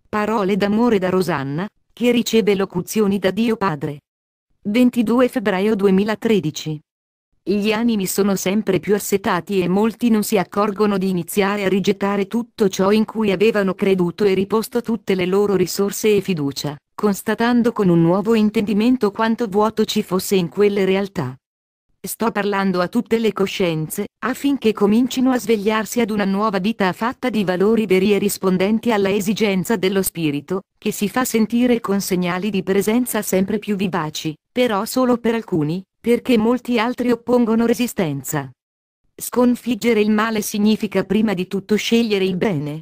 Parole d'amore da Rosanna, che riceve locuzioni da Dio Padre. 22 febbraio 2013. Gli animi sono sempre più assetati e molti non si accorgono di iniziare a rigettare tutto ciò in cui avevano creduto e riposto tutte le loro risorse e fiducia, constatando con un nuovo intendimento quanto vuoto ci fosse in quelle realtà. Sto parlando a tutte le coscienze, affinché comincino a svegliarsi ad una nuova vita fatta di valori veri e rispondenti alla esigenza dello spirito, che si fa sentire con segnali di presenza sempre più vivaci, però solo per alcuni, perché molti altri oppongono resistenza. Sconfiggere il male significa prima di tutto scegliere il bene.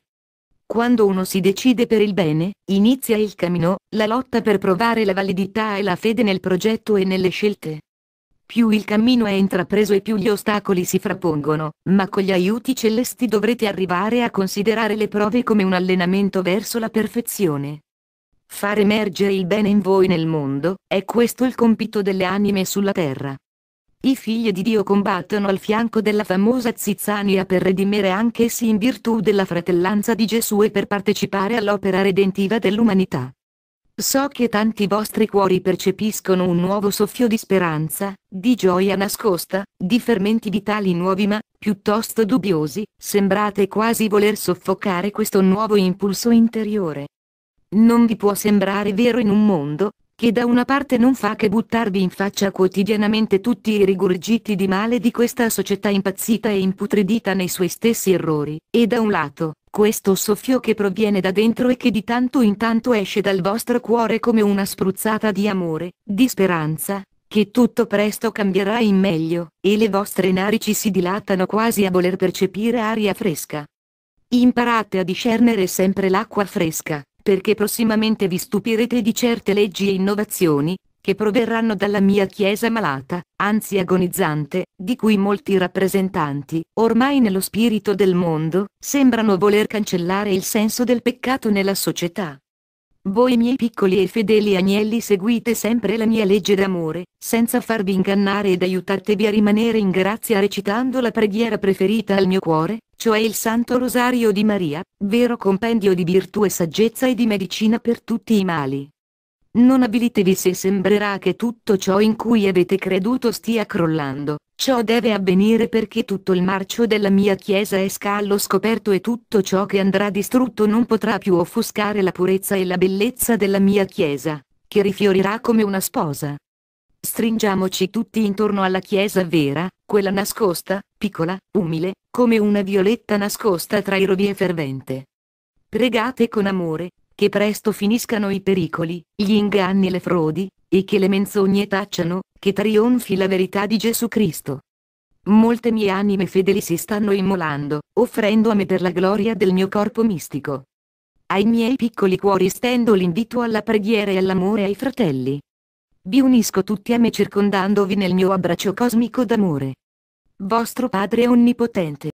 Quando uno si decide per il bene, inizia il cammino, la lotta per provare la validità e la fede nel progetto e nelle scelte. Più il cammino è intrapreso e più gli ostacoli si frappongono, ma con gli aiuti celesti dovrete arrivare a considerare le prove come un allenamento verso la perfezione. Far emergere il bene in voi nel mondo, è questo il compito delle anime sulla terra. I figli di Dio combattono al fianco della famosa zizzania per redimere anch'essi in virtù della fratellanza di Gesù e per partecipare all'opera redentiva dell'umanità. So che tanti vostri cuori percepiscono un nuovo soffio di speranza, di gioia nascosta, di fermenti vitali nuovi ma, piuttosto dubbiosi, sembrate quasi voler soffocare questo nuovo impulso interiore. Non vi può sembrare vero in un mondo, che da una parte non fa che buttarvi in faccia quotidianamente tutti i rigurgiti di male di questa società impazzita e imputridita nei suoi stessi errori, e da un lato, questo soffio che proviene da dentro e che di tanto in tanto esce dal vostro cuore come una spruzzata di amore, di speranza, che tutto presto cambierà in meglio, e le vostre narici si dilatano quasi a voler percepire aria fresca. Imparate a discernere sempre l'acqua fresca, perché prossimamente vi stupirete di certe leggi e innovazioni, che proverranno dalla mia Chiesa malata, anzi agonizzante, di cui molti rappresentanti, ormai nello spirito del mondo, sembrano voler cancellare il senso del peccato nella società. Voi miei piccoli e fedeli agnelli seguite sempre la mia legge d'amore, senza farvi ingannare ed aiutatevi a rimanere in grazia recitando la preghiera preferita al mio cuore, cioè il Santo Rosario di Maria, vero compendio di virtù e saggezza e di medicina per tutti i mali. Non abilitevi se sembrerà che tutto ciò in cui avete creduto stia crollando. Ciò deve avvenire perché tutto il marcio della mia Chiesa esca allo scoperto e tutto ciò che andrà distrutto non potrà più offuscare la purezza e la bellezza della mia Chiesa, che rifiorirà come una sposa. Stringiamoci tutti intorno alla Chiesa vera, quella nascosta, piccola, umile, come una violetta nascosta tra i rovi e fervente. Pregate con amore, che presto finiscano i pericoli, gli inganni e le frodi, e che le menzogne tacciano, che trionfi la verità di Gesù Cristo. Molte mie anime fedeli si stanno immolando, offrendo a me per la gloria del mio corpo mistico. Ai miei piccoli cuori stendo l'invito alla preghiera e all'amore ai fratelli. Vi unisco tutti a me circondandovi nel mio abbraccio cosmico d'amore. Vostro Padre Onnipotente.